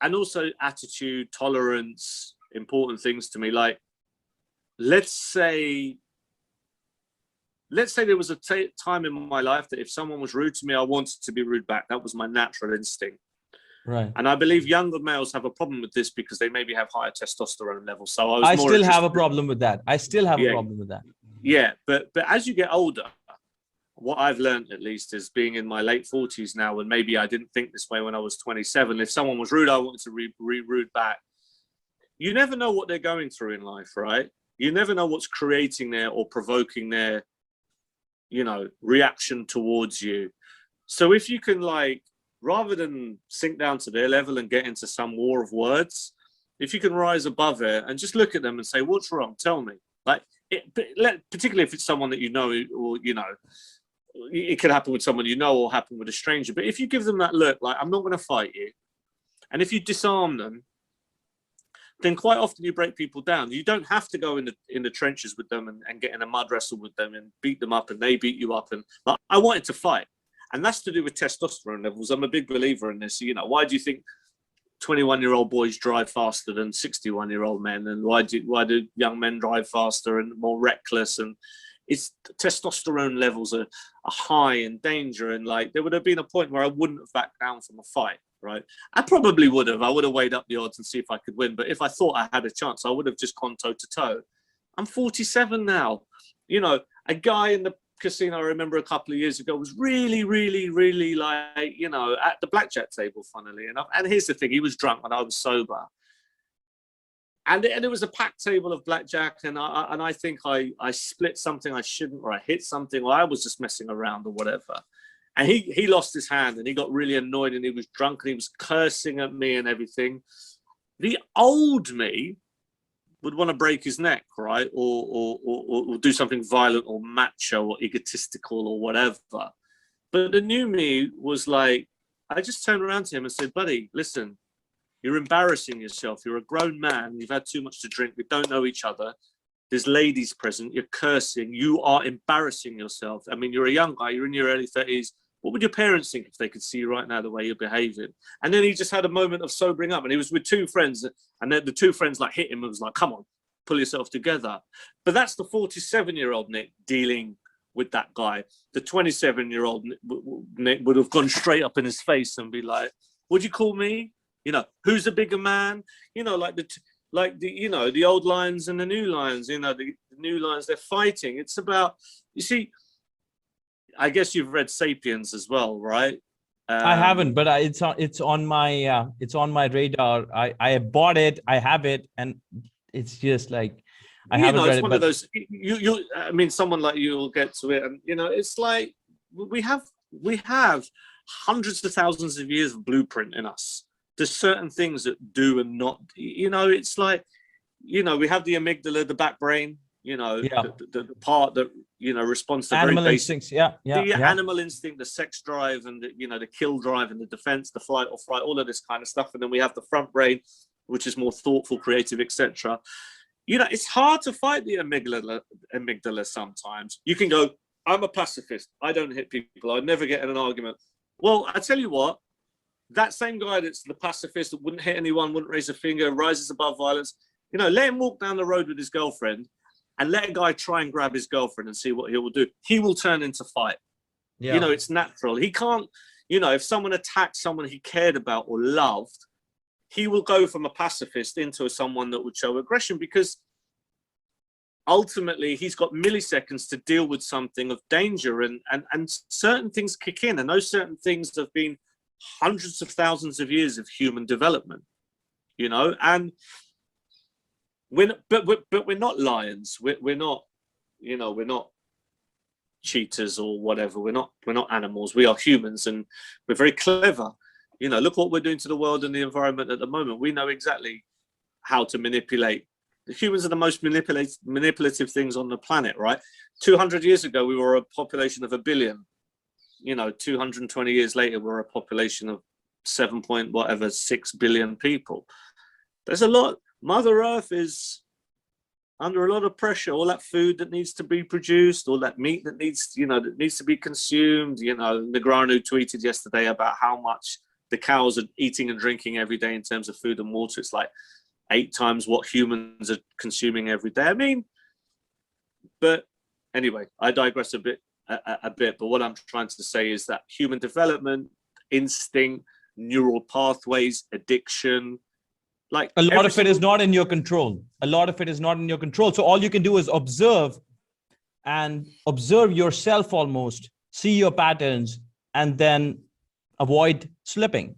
and also attitude, tolerance, important things to me. Like, let's say there was a time in my life that if someone was rude to me, I wanted to be rude back. That was my natural instinct. Right. And I believe younger males have a problem with this because they maybe have higher testosterone levels. So I still have a problem with that. I still have a problem with that. Yeah, but as you get older, what I've learned, at least, is being in my late 40s now, and maybe I didn't think this way when I was 27. If someone was rude, I wanted to rude back. You never know what they're going through in life, right? You never know what's creating their or provoking their, reaction towards you. So if you can, like, rather than sink down to their level and get into some war of words, if you can rise above it and just look at them and say, what's wrong? Tell me. Like, particularly if it's someone that you know, or, it could happen with someone you know or happen with a stranger. But if you give them that look, like, I'm not going to fight you. And if you disarm them, then quite often you break people down. You don't have to go in the trenches with them and get in a mud wrestle with them and beat them up and they beat you up. And like, I wanted to fight. And that's to do with testosterone levels. I'm a big believer in this. Why do you think 21-year-old boys drive faster than 61-year-old men? And why do young men drive faster and more reckless? And it's testosterone levels are high and danger. And like, there would have been a point where I wouldn't have backed down from a fight, right? I probably would have. I would have weighed up the odds and see if I could win. But if I thought I had a chance, I would have just gone toe to toe. I'm 47 now. A guy in the casino, I remember a couple of years ago, was really, really, really like, at the blackjack table, funnily enough. And here's the thing, he was drunk and I was sober. And it was a packed table of blackjack, and I think I split something I shouldn't, or I hit something, or I was just messing around or whatever. And he lost his hand and he got really annoyed and he was drunk and he was cursing at me and everything. The old me would want to break his neck, right? Or do something violent or macho or egotistical or whatever. But the new me was like, I just turned around to him and said, buddy, listen, you're embarrassing yourself. You're a grown man. You've had too much to drink. We don't know each other. There's ladies present. You're cursing. You are embarrassing yourself. I mean, you're a young guy. You're in your early 30s. What would your parents think if they could see you right now, the way you're behaving? And then he just had a moment of sobering up, and he was with two friends, and then the two friends like hit him and was like, come on, pull yourself together. But that's the 47-year-old Nik dealing with that guy. The 27-year-old Nik would have gone straight up in his face and be like, what'd you call me? Who's the bigger man? Like the old lions and the new lions, the new lions, they're fighting. It's about, you see, I guess you've read Sapiens as well, right? I haven't, but it's on my radar. I bought it, I have it, and it's just like I haven't read it. It's one of those. I mean, someone like you will get to it, and it's like we have hundreds of thousands of years of blueprint in us. There's certain things that do and not. It's like, we have the amygdala, the back brain. The part that responds to animal very instincts, animal instinct, the sex drive, and the kill drive, and the defense, the flight or fright, all of this kind of stuff. And then we have the front brain, which is more thoughtful, creative, etc. It's hard to fight the amygdala sometimes. You can go, I'm a pacifist, I don't hit people, I'd never get in an argument. Well, I tell you what, that same guy that's the pacifist that wouldn't hit anyone, wouldn't raise a finger, rises above violence, let him walk down the road with his girlfriend and let a guy try and grab his girlfriend and see what he will do. He will turn into fight. Yeah. It's natural. He can't, if someone attacked someone he cared about or loved, he will go from a pacifist into someone that would show aggression, because ultimately he's got milliseconds to deal with something of danger, and certain things kick in, and those certain things have been hundreds of thousands of years of human development, and but we're not lions. We're not, we're not cheetahs or whatever. We're not animals. We are humans, and we're very clever. Look what we're doing to the world and the environment at the moment. We know exactly how to manipulate. The humans are the most manipulative things on the planet, right? 200 years ago, we were a population of 1 billion. 220 years later, we're a population of 6 billion people. There's a lot. Mother Earth is under a lot of pressure. All that food that needs to be produced, all that meat that needs to be consumed. Negranu tweeted yesterday about how much the cows are eating and drinking every day in terms of food and water. It's like 8 times what humans are consuming every day. I mean, but anyway, I digress a bit. But what I'm trying to say is that human development, instinct, neural pathways, addiction, like a lot of it is not in your control. A lot of it is not in your control. So all you can do is observe yourself, almost see your patterns, and then avoid slipping,